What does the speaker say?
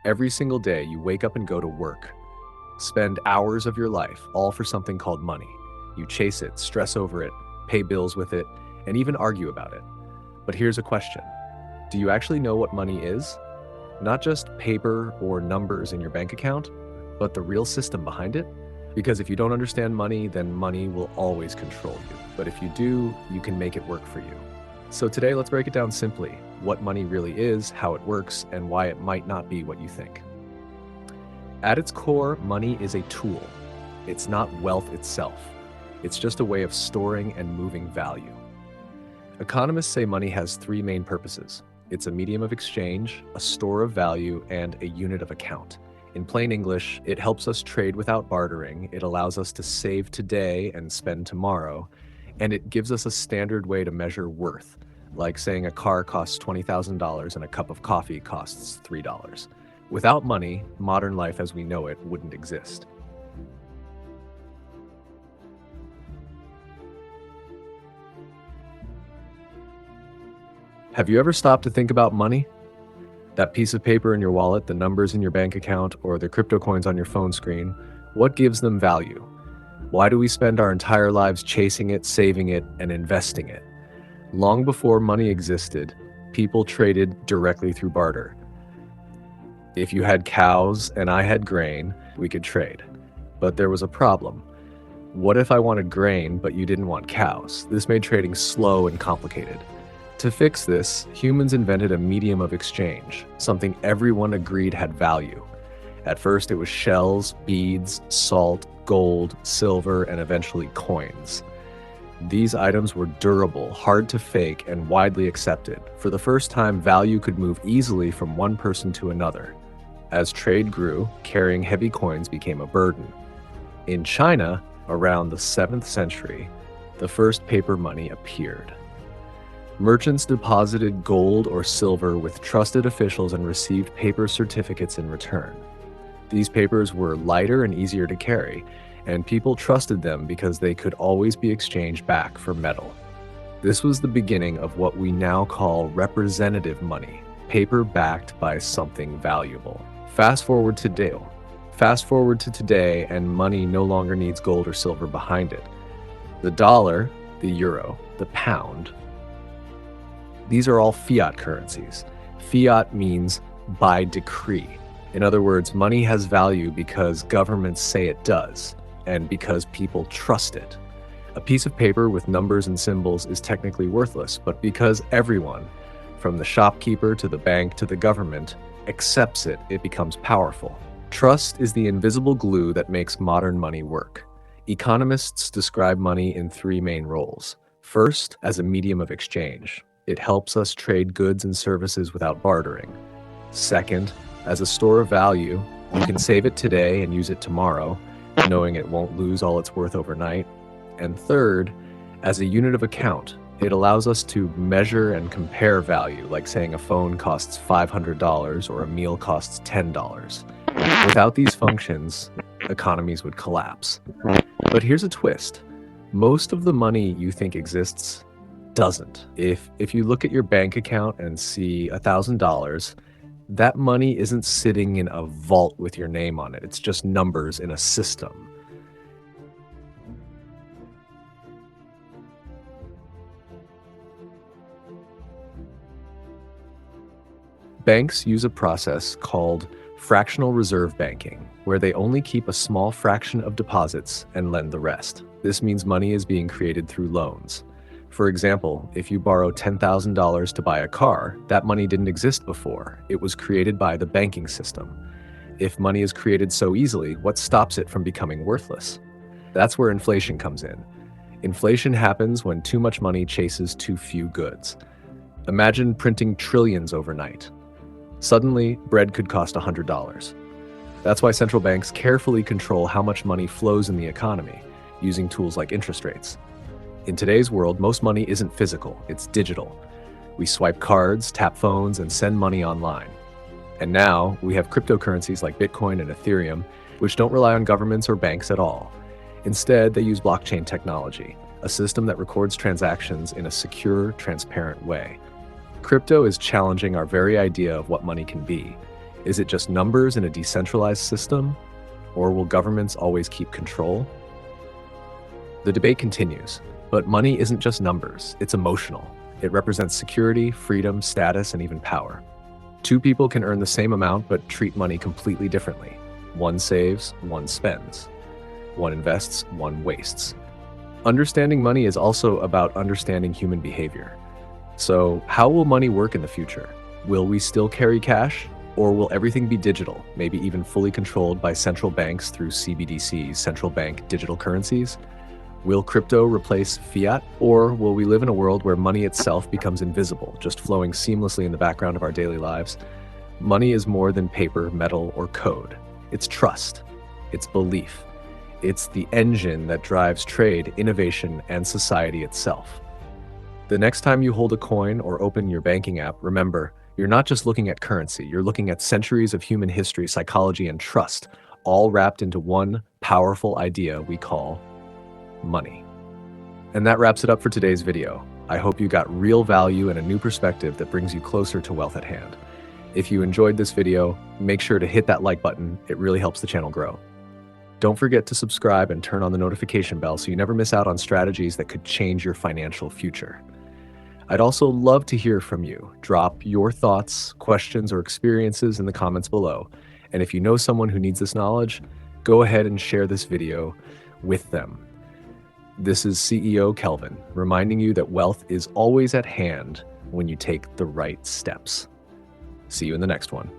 Every single day, you wake up and go to work. Spend hours of your life, all for something called money. You chase it, stress over it, pay bills with it, and even argue about it. But here's a question. Do you actually know what money is? Not just paper or numbers in your bank account, but the real system behind it? Because if you don't understand money, then money will always control you. But if you do, you can make it work for you. So today, let's break it down simply: what money really is, how it works, and why it might not be what you think. At its core, money is a tool. It's not wealth itself. It's just a way of storing and moving value. Economists say money has three main purposes. It's a medium of exchange, a store of value, and a unit of account. In plain English, it helps us trade without bartering, it allows us to save today and spend tomorrow, and it gives us a standard way to measure worth, like saying a car costs $20,000 and a cup of coffee costs $3. Without money, modern life as we know it wouldn't exist. Have you ever stopped to think about money? That piece of paper in your wallet, the numbers in your bank account, or the crypto coins on your phone screen, what gives them value? Why do we spend our entire lives chasing it, saving it, and investing it? Long before money existed, people traded directly through barter. If you had cows and I had grain, we could trade. But there was a problem. What if I wanted grain, but you didn't want cows? This made trading slow and complicated. To fix this, humans invented a medium of exchange, something everyone agreed had value. At first, it was shells, beads, salt, gold, silver, and eventually coins. These items were durable, hard to fake, and widely accepted. For the first time, value could move easily from one person to another. As trade grew, carrying heavy coins became a burden. In China, around the 7th century, the first paper money appeared. Merchants deposited gold or silver with trusted officials and received paper certificates in return. These papers were lighter and easier to carry, and people trusted them because they could always be exchanged back for metal. This was the beginning of what we now call representative money, paper backed by something valuable. Fast forward to today, and money no longer needs gold or silver behind it. The dollar, the euro, the pound, these are all fiat currencies. Fiat means by decree. In other words, money has value because governments say it does, and because people trust it. A piece of paper with numbers and symbols is technically worthless, but because everyone, from the shopkeeper to the bank to the government, accepts it, it becomes powerful. Trust is the invisible glue that makes modern money work. Economists describe money in three main roles. First, as a medium of exchange. It helps us trade goods and services without bartering. Second, as a store of value, you can save it today and use it tomorrow, knowing it won't lose all its worth overnight. And third, as a unit of account, it allows us to measure and compare value, like saying a phone costs $500 or a meal costs $10. Without these functions, economies would collapse. But here's a twist. Most of the money you think exists doesn't. If you look at your bank account and see $1,000, that money isn't sitting in a vault with your name on it. It's just numbers in a system. Banks use a process called fractional reserve banking, where they only keep a small fraction of deposits and lend the rest. This means money is being created through loans. For example, if you borrow $10,000 to buy a car, that money didn't exist before. It was created by the banking system. If money is created so easily, what stops it from becoming worthless? That's where inflation comes in. Inflation happens when too much money chases too few goods. Imagine printing trillions overnight. Suddenly, bread could cost $100. That's why central banks carefully control how much money flows in the economy, using tools like interest rates. In today's world, most money isn't physical, it's digital. We swipe cards, tap phones, and send money online. And now, we have cryptocurrencies like Bitcoin and Ethereum, which don't rely on governments or banks at all. Instead, they use blockchain technology, a system that records transactions in a secure, transparent way. Crypto is challenging our very idea of what money can be. Is it just numbers in a decentralized system? Or will governments always keep control? The debate continues, but money isn't just numbers, it's emotional. It represents security, freedom, status, and even power. Two people can earn the same amount but treat money completely differently. One saves, one spends. One invests, one wastes. Understanding money is also about understanding human behavior. So, how will money work in the future? Will we still carry cash? Or will everything be digital, maybe even fully controlled by central banks through CBDCs, central bank digital currencies? Will crypto replace fiat? Or will we live in a world where money itself becomes invisible, just flowing seamlessly in the background of our daily lives? Money is more than paper, metal, or code. It's trust. It's belief. It's the engine that drives trade, innovation, and society itself. The next time you hold a coin or open your banking app, remember, you're not just looking at currency, you're looking at centuries of human history, psychology, and trust, all wrapped into one powerful idea we call money. And that wraps it up for today's video. I hope you got real value and a new perspective that brings you closer to wealth at hand. If you enjoyed this video, make sure to hit that like button. It really helps the channel grow. Don't forget to subscribe and turn on the notification bell so you never miss out on strategies that could change your financial future. I'd also love to hear from you. Drop your thoughts, questions, or experiences in the comments below. And if you know someone who needs this knowledge, go ahead and share this video with them. This is CEO Kelvin, reminding you that wealth is always at hand when you take the right steps. See you in the next one.